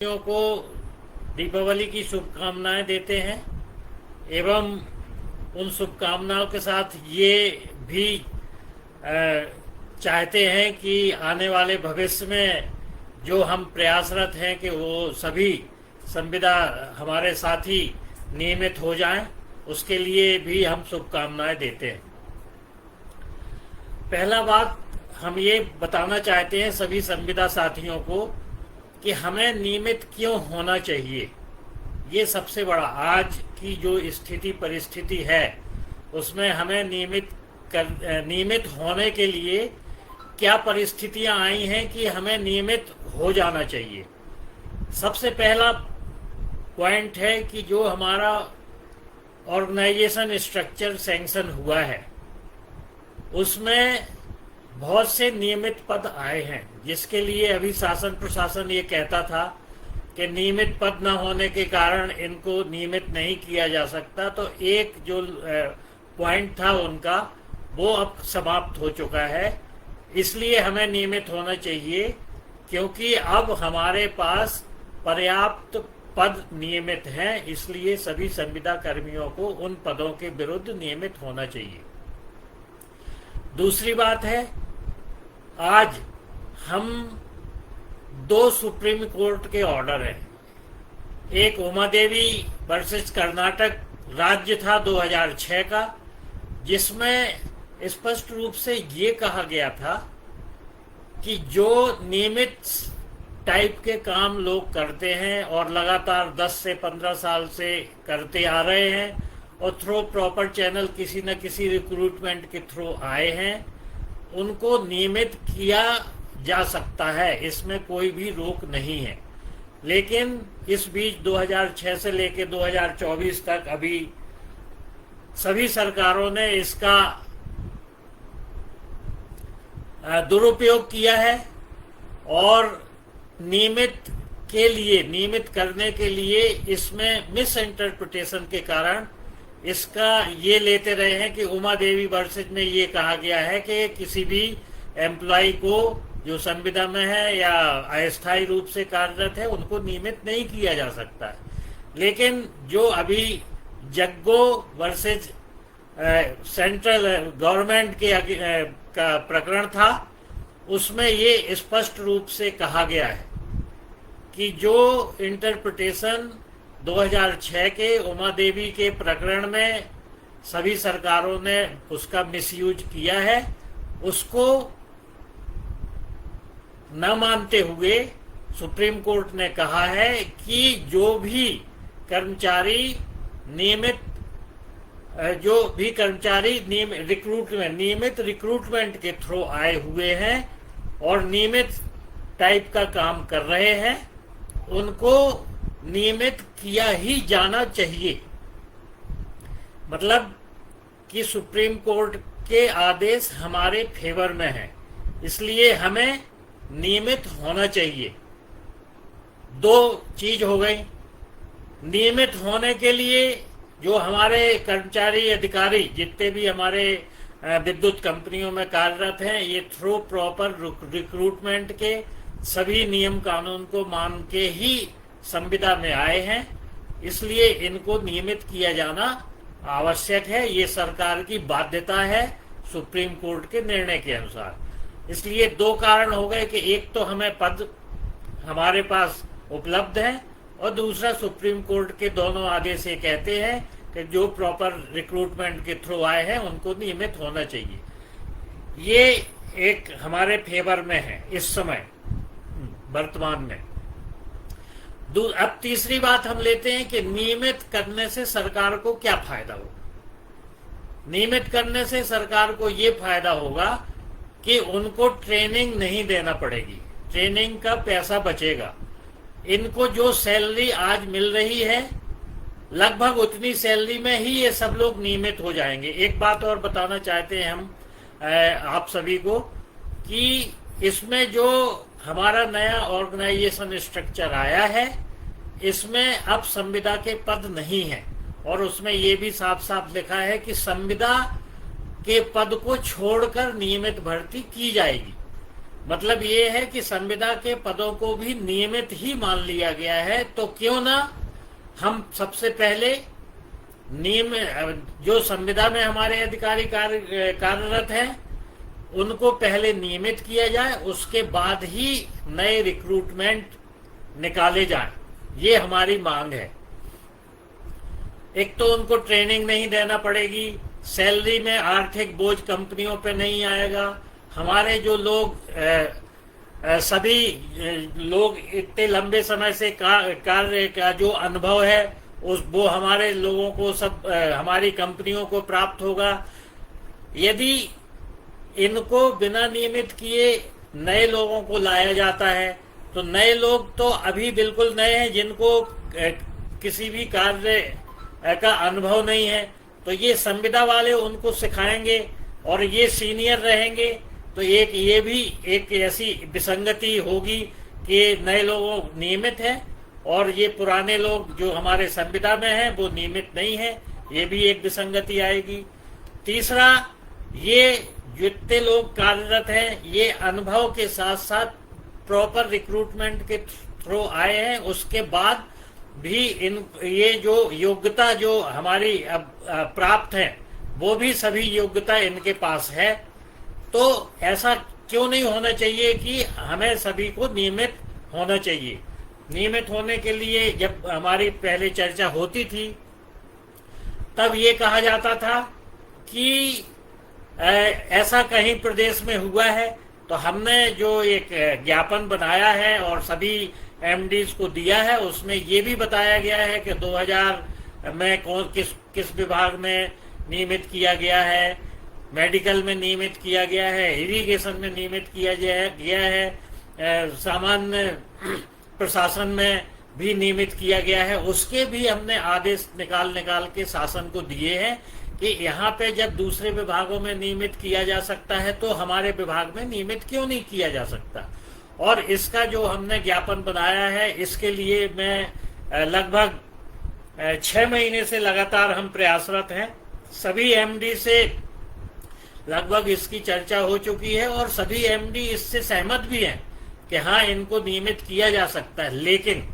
को दीपावली की शुभकामनाएं देते हैं एवं उन शुभकामनाओं के साथ ये भी चाहते हैं कि आने वाले भविष्य में जो हम प्रयासरत हैं कि वो सभी संविदा हमारे साथी नियमित हो जाएं, उसके लिए भी हम शुभकामनाएं देते हैं। पहला बात हम ये बताना चाहते हैं सभी संविदा साथियों को कि हमें नियमित क्यों होना चाहिए। ये सबसे बड़ा आज की जो स्थिति परिस्थिति है उसमें हमें नियमित होने के लिए क्या परिस्थितियां आई हैं कि हमें नियमित हो जाना चाहिए। सबसे पहला पॉइंट है कि जो हमारा ऑर्गेनाइजेशन स्ट्रक्चर सैंक्शन हुआ है उसमें बहुत से नियमित पद आए हैं, जिसके लिए अभी शासन प्रशासन ये कहता था कि नियमित पद न होने के कारण इनको नियमित नहीं किया जा सकता। तो एक जो पॉइंट था उनका वो अब समाप्त हो चुका है। इसलिए हमें नियमित होना चाहिए क्योंकि अब हमारे पास पर्याप्त पद नियमित हैं। इसलिए सभी संविदा कर्मियों को उन पदों के विरुद्ध नियमित होना चाहिए। दूसरी बात है, आज हम दो सुप्रीम कोर्ट के ऑर्डर हैं। एक उमा देवी वर्सेस कर्नाटक राज्य था 2006 का, जिसमें स्पष्ट रूप से ये कहा गया था कि जो नियमित टाइप के काम लोग करते हैं और लगातार 10 से 15 साल से करते आ रहे हैं और थ्रू प्रॉपर चैनल किसी न किसी रिक्रूटमेंट के थ्रू आए हैं, उनको नियमित किया जा सकता है, इसमें कोई भी रोक नहीं है। लेकिन इस बीच 2006 से लेकर 2024 तक अभी सभी सरकारों ने इसका दुरुपयोग किया है और नियमित करने के लिए इसमें मिस इंटरप्रिटेशन के कारण इसका ये लेते रहे हैं कि उमा देवी वर्सेज में ये कहा गया है कि किसी भी एम्प्लॉय को जो संविदा में है या अस्थायी रूप से कार्यरत है उनको नियमित नहीं किया जा सकता है। लेकिन जो अभी जग्गो वर्सेज सेंट्रल गवर्नमेंट के का प्रकरण था उसमें ये स्पष्ट रूप से कहा गया है कि जो इंटरप्रिटेशन 2006 के उमा देवी के प्रकरण में सभी सरकारों ने उसका मिसयूज किया है, उसको न मानते हुए सुप्रीम कोर्ट ने कहा है कि जो भी कर्मचारी नियमित रिक्रूटमेंट के थ्रू आए हुए हैं और नियमित टाइप का काम कर रहे हैं उनको नियमित किया ही जाना चाहिए। मतलब कि सुप्रीम कोर्ट के आदेश हमारे फेवर में है, इसलिए हमें नियमित होना चाहिए। दो चीज हो गई। नियमित होने के लिए जो हमारे कर्मचारी अधिकारी जितने भी हमारे विद्युत कंपनियों में कार्यरत हैं, ये थ्रू प्रॉपर रिक्रूटमेंट के सभी नियम कानून को मान के ही संविदा में आए हैं, इसलिए इनको नियमित किया जाना आवश्यक है। ये सरकार की बाध्यता है सुप्रीम कोर्ट के निर्णय के अनुसार। इसलिए दो कारण हो गए कि एक तो हमें पद हमारे पास उपलब्ध है और दूसरा सुप्रीम कोर्ट के दोनों आदेश ये कहते हैं कि जो प्रॉपर रिक्रूटमेंट के थ्रू आए हैं उनको नियमित होना चाहिए। ये एक हमारे फेवर में है इस समय वर्तमान में। अब तीसरी बात हम लेते हैं कि नियमित करने से सरकार को क्या फायदा होगा। नियमित करने से सरकार को ये फायदा होगा कि उनको ट्रेनिंग नहीं देना पड़ेगी, ट्रेनिंग का पैसा बचेगा। इनको जो सैलरी आज मिल रही है लगभग उतनी सैलरी में ही ये सब लोग नियमित हो जाएंगे। एक बात और बताना चाहते हैं हम आप सभी को कि इसमें जो हमारा नया ऑर्गेनाइजेशन स्ट्रक्चर आया है इसमें अब संविदा के पद नहीं है और उसमें ये भी साफ साफ लिखा है कि संविदा के पद को छोड़कर नियमित भर्ती की जाएगी। मतलब ये है कि संविदा के पदों को भी नियमित ही मान लिया गया है। तो क्यों ना हम सबसे पहले नियम जो संविदा में हमारे अधिकारी कार्यरत हैं उनको पहले नियमित किया जाए, उसके बाद ही नए रिक्रूटमेंट निकाले जाए। ये हमारी मांग है। एक तो उनको ट्रेनिंग नहीं देना पड़ेगी, सैलरी में आर्थिक बोझ कंपनियों पे नहीं आएगा। हमारे जो लोग सभी लोग इतने लंबे समय से कार्य का जो अनुभव है वो हमारे लोगों को सब हमारी कंपनियों को प्राप्त होगा। यदि इनको बिना नियमित किए नए लोगों को लाया जाता है तो नए लोग तो अभी बिल्कुल नए हैं, जिनको किसी भी कार्य का अनुभव नहीं है, तो ये संविदा वाले उनको सिखाएंगे और ये सीनियर रहेंगे। तो ये भी एक ऐसी विसंगति होगी कि नए लोग नियमित हैं और ये पुराने लोग जो हमारे संविदा में हैं वो नियमित नहीं है, ये भी एक विसंगति आएगी। तीसरा, ये जितने लोग कार्यरत हैं ये अनुभव के साथ साथ प्रॉपर रिक्रूटमेंट के थ्रू आए हैं, उसके बाद भी ये जो योग्यता जो हमारी अब प्राप्त है वो भी सभी योग्यता इनके पास है। तो ऐसा क्यों नहीं होना चाहिए कि हमें सभी को नियमित होना चाहिए। नियमित होने के लिए जब हमारी पहले चर्चा होती थी तब ये कहा जाता था कि ऐसा कहीं प्रदेश में हुआ है, तो हमने जो एक ज्ञापन बनाया है और सभी एमडीज को दिया है उसमें ये भी बताया गया है कि 2000 में किस विभाग में नियमित किया गया है, मेडिकल में नियमित किया गया है, इरिगेशन में नियमित किया गया है, सामान्य प्रशासन में भी नियमित किया गया है। उसके भी हमने आदेश निकाल के शासन को दिए हैं कि यहाँ पे जब दूसरे विभागों में नियमित किया जा सकता है तो हमारे विभाग में नियमित क्यों नहीं किया जा सकता। और इसका जो हमने ज्ञापन बनाया है इसके लिए मैं लगभग 6 महीने से लगातार हम प्रयासरत हैं। सभी एमडी से लगभग इसकी चर्चा हो चुकी है और सभी एमडी इससे सहमत भी हैं कि हाँ, इनको नियमित किया जा सकता है। लेकिन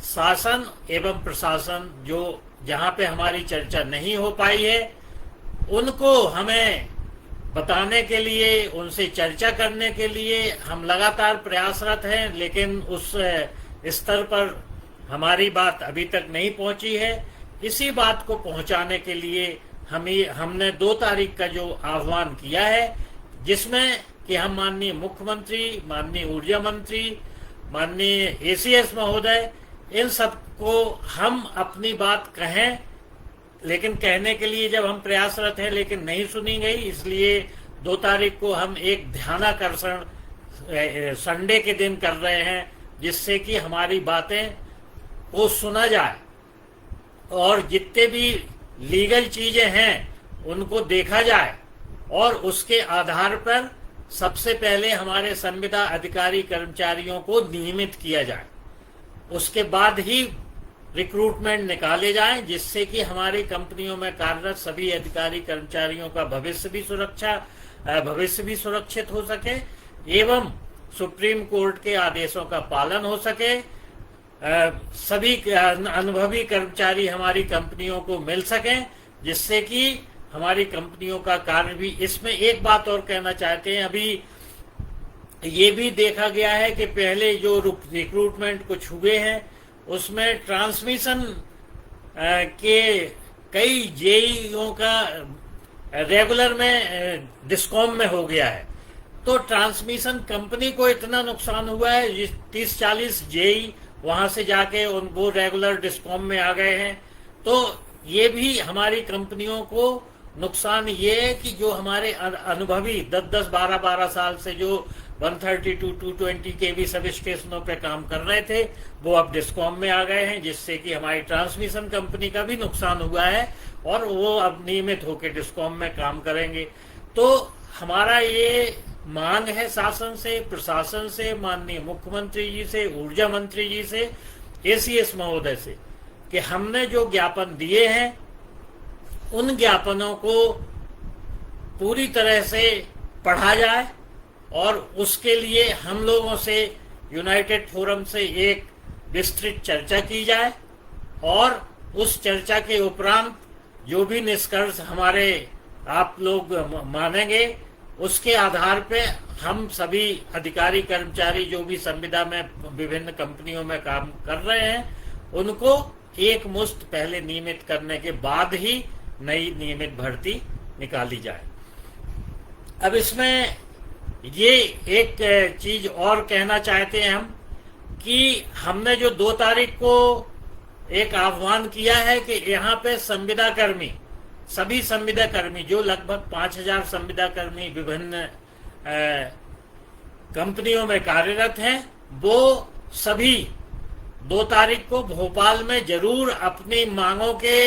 शासन एवं प्रशासन जो जहाँ पे हमारी चर्चा नहीं हो पाई है उनको हमें बताने के लिए, उनसे चर्चा करने के लिए हम लगातार प्रयासरत हैं, लेकिन उस स्तर पर हमारी बात अभी तक नहीं पहुंची है। इसी बात को पहुंचाने के लिए हमने 2 तारीख का जो आह्वान किया है, जिसमें कि हम माननीय मुख्यमंत्री, माननीय ऊर्जा मंत्री, माननीय एसीएस महोदय, इन सबको हम अपनी बात कहें। लेकिन कहने के लिए जब हम प्रयासरत हैं लेकिन नहीं सुनी गई, इसलिए 2 तारीख को हम एक ध्यानाकर्षण संडे के दिन कर रहे हैं, जिससे कि हमारी बातें को सुना जाए और जितने भी लीगल चीजें हैं उनको देखा जाए और उसके आधार पर सबसे पहले हमारे संविदा अधिकारी कर्मचारियों को नियमित किया जाए, उसके बाद ही रिक्रूटमेंट निकाले जाएं, जिससे कि हमारी कंपनियों में कार्यरत सभी अधिकारी कर्मचारियों का भविष्य भी सुरक्षित हो सके एवं सुप्रीम कोर्ट के आदेशों का पालन हो सके। सभी अनुभवी कर्मचारी हमारी कंपनियों को मिल सकें, जिससे कि हमारी कंपनियों का कार्य भी। इसमें एक बात और कहना चाहते हैं, अभी ये भी देखा गया है कि पहले जो रिक्रूटमेंट कुछ हुए हैं उसमें ट्रांसमिशन के कई जेईओ का रेगुलर में डिस्कॉम में हो गया है, तो ट्रांसमिशन कंपनी को इतना नुकसान हुआ है, 30-40 जेई वहां से जाके वो रेगुलर डिस्कॉम में आ गए हैं। तो ये भी हमारी कंपनियों को नुकसान ये है कि जो हमारे अनुभवी 10-10, 12-12 साल से जो 132, 220 के भी सब स्टेशनों पे काम कर रहे थे वो अब डिस्कॉम में आ गए हैं, जिससे कि हमारी ट्रांसमिशन कंपनी का भी नुकसान हुआ है और वो अब नियमित होकर डिस्कॉम में काम करेंगे। तो हमारा ये मांग है शासन से, प्रशासन से, माननीय मुख्यमंत्री जी से, ऊर्जा मंत्री जी से, एसीएस महोदय से, कि हमने जो ज्ञापन दिए हैं उन ज्ञापनों को पूरी तरह से पढ़ा जाए और उसके लिए हम लोगों से यूनाइटेड फोरम से एक विस्तृत चर्चा की जाए और उस चर्चा के उपरांत जो भी निष्कर्ष हमारे आप लोग मानेंगे उसके आधार पे हम सभी अधिकारी कर्मचारी जो भी संविदा में विभिन्न कंपनियों में काम कर रहे हैं उनको एक मुश्त पहले नियमित करने के बाद ही नई नियमित भर्ती निकाली जाए। अब इसमें ये एक चीज और कहना चाहते हैं हम कि हमने जो 2 तारीख को एक आह्वान किया है कि यहाँ पे संविदा कर्मी, सभी संविदा कर्मी जो लगभग 5000 संविदा कर्मी विभिन्न कंपनियों में कार्यरत हैं, वो सभी 2 तारीख को भोपाल में जरूर अपनी मांगों के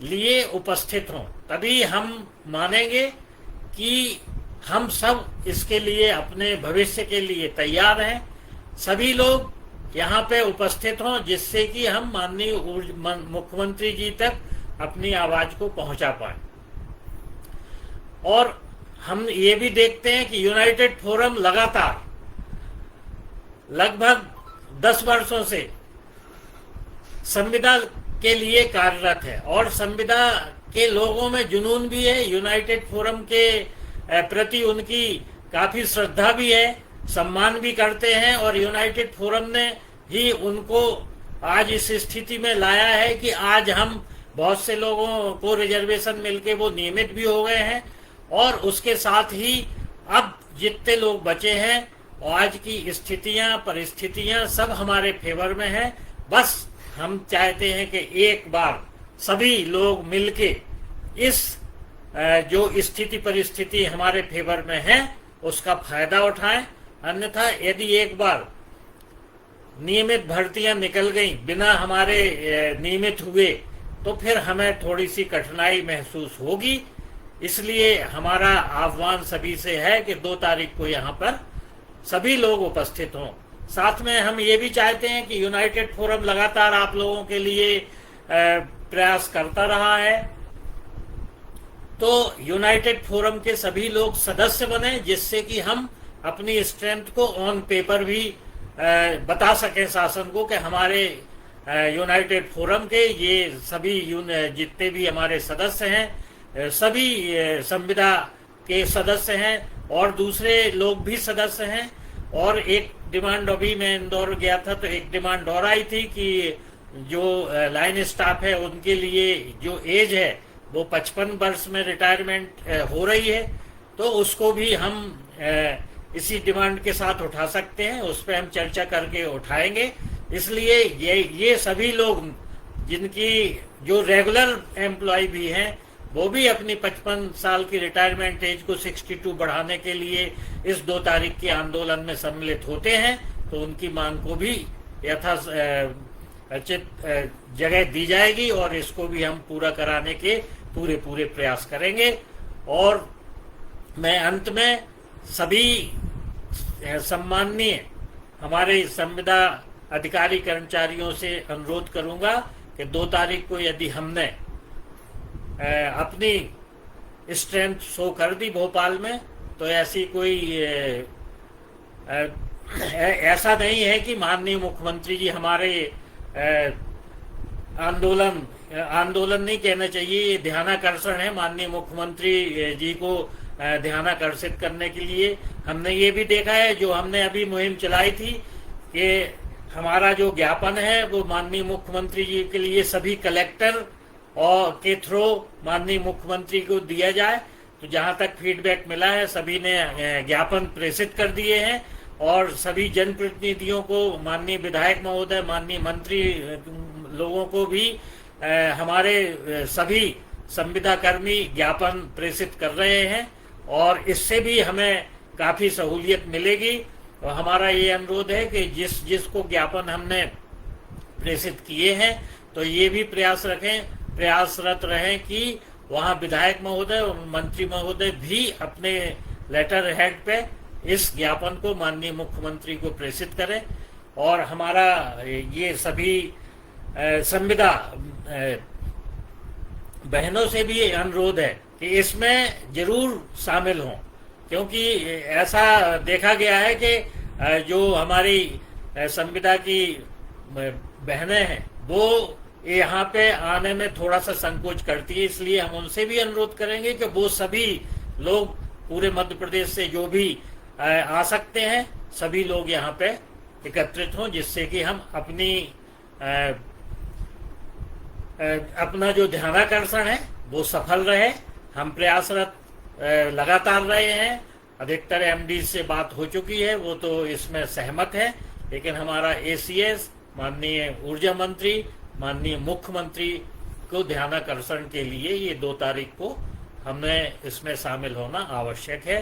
लिए उपस्थित हों। तभी हम मानेंगे कि हम सब इसके लिए अपने भविष्य के लिए तैयार हैं। सभी लोग यहाँ पे उपस्थित हों जिससे कि हम माननीय मुख्यमंत्री जी तक अपनी आवाज को पहुंचा पाए। और हम ये भी देखते हैं कि यूनाइटेड फोरम लगातार लगभग 10 वर्षों से संविदा के लिए कार्यरत है और संविदा के लोगों में जुनून भी है, यूनाइटेड फोरम के प्रति उनकी काफी श्रद्धा भी है, सम्मान भी करते हैं और यूनाइटेड फोरम ने ही उनको आज इस स्थिति में लाया है कि आज हम बहुत से लोगों को रिजर्वेशन मिलके वो नियमित भी हो गए हैं और उसके साथ ही अब जितने लोग बचे हैं आज की स्थितियां परिस्थितियां सब हमारे फेवर में हैं। बस हम चाहते हैं कि एक बार सभी लोग मिलके इस जो स्थिति परिस्थिति हमारे फेवर में है उसका फायदा उठाएं। अन्यथा यदि एक बार नियमित भर्तियां निकल गई बिना हमारे नियमित हुए तो फिर हमें थोड़ी सी कठिनाई महसूस होगी। इसलिए हमारा आह्वान सभी से है कि 2 तारीख को यहाँ पर सभी लोग उपस्थित हों। साथ में हम ये भी चाहते हैं कि यूनाइटेड फोरम लगातार आप लोगों के लिए प्रयास करता रहा है, तो यूनाइटेड फोरम के सभी लोग सदस्य बने जिससे कि हम अपनी स्ट्रेंथ को ऑन पेपर भी बता सकें शासन को कि हमारे यूनाइटेड फोरम के ये सभी जितने भी हमारे सदस्य हैं सभी संविदा के सदस्य हैं और दूसरे लोग भी सदस्य हैं। और एक डिमांड, अभी मैं इंदौर गया था तो एक डिमांड और आई थी कि जो लाइन स्टाफ है उनके लिए जो एज है वो 55 वर्ष में रिटायरमेंट हो रही है, तो उसको भी हम इसी डिमांड के साथ उठा सकते हैं, उस पर हम चर्चा करके उठाएंगे। इसलिए ये सभी लोग जिनकी जो रेगुलर एम्प्लॉय भी हैं वो भी अपनी 55 साल की रिटायरमेंट एज को 62 बढ़ाने के लिए इस 2 तारीख के आंदोलन में सम्मिलित होते हैं, तो उनकी मांग को भी यथाचित जगह दी जाएगी और इसको भी हम पूरा कराने के पूरे प्रयास करेंगे। और मैं अंत में सभी सम्माननीय हमारे संविदा अधिकारी कर्मचारियों से अनुरोध करूंगा कि 2 तारीख को यदि हमने अपनी स्ट्रेंथ शो कर दी भोपाल में, तो ऐसी कोई ऐसा नहीं है कि माननीय मुख्यमंत्री जी हमारे आंदोलन नहीं कहना चाहिए, ये ध्यानाकर्षण है माननीय मुख्यमंत्री जी को ध्यानाकर्षित करने के लिए। हमने ये भी देखा है, जो हमने अभी मुहिम चलाई थी कि हमारा जो ज्ञापन है वो माननीय मुख्यमंत्री जी के लिए सभी कलेक्टर और के थ्रू माननीय मुख्यमंत्री को दिया जाए। तो जहां तक फीडबैक मिला है सभी ने ज्ञापन प्रेषित कर दिए हैं और सभी जनप्रतिनिधियों को, माननीय विधायक महोदय, माननीय मंत्री लोगों को भी हमारे सभी संविदा कर्मी ज्ञापन प्रेषित कर रहे हैं और इससे भी हमें काफी सहूलियत मिलेगी। और हमारा ये अनुरोध है कि जिसको ज्ञापन हमने प्रेषित किए हैं तो ये भी प्रयासरत रहें कि वहाँ विधायक महोदय और मंत्री महोदय भी अपने लेटर हेड पे इस ज्ञापन को माननीय मुख्यमंत्री को प्रेषित करें। और हमारा ये सभी संविदा बहनों से भी अनुरोध है कि इसमें जरूर शामिल हों। क्योंकि ऐसा देखा गया है कि जो हमारी संविदा की बहनें हैं वो यहाँ पे आने में थोड़ा सा संकोच करती है, इसलिए हम उनसे भी अनुरोध करेंगे कि वो सभी लोग पूरे मध्य प्रदेश से जो भी आ सकते हैं सभी लोग यहाँ पे एकत्रित हों, जिससे कि हम अपना जो ध्यानाकर्षण है वो सफल रहे। हम प्रयासरत लगातार रहे हैं, अधिकतर एमडी से बात हो चुकी है, वो तो इसमें सहमत है, लेकिन हमारा एसीएस माननीय ऊर्जा मंत्री, माननीय मुख्यमंत्री को ध्यानाकर्षण के लिए ये 2 तारीख को हमें इसमें शामिल होना आवश्यक है।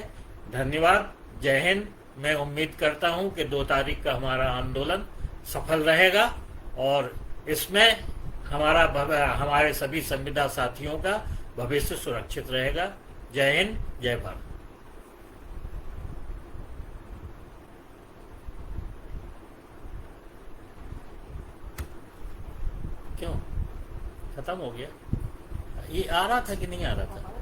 धन्यवाद, जय हिंद। मैं उम्मीद करता हूं कि 2 तारीख का हमारा आंदोलन सफल रहेगा और इसमें हमारे सभी संविदा साथियों का भविष्य सुरक्षित रहेगा। जय हिंद, जय भारत। क्यों खत्म हो गया? ये आ रहा था कि नहीं आ रहा था?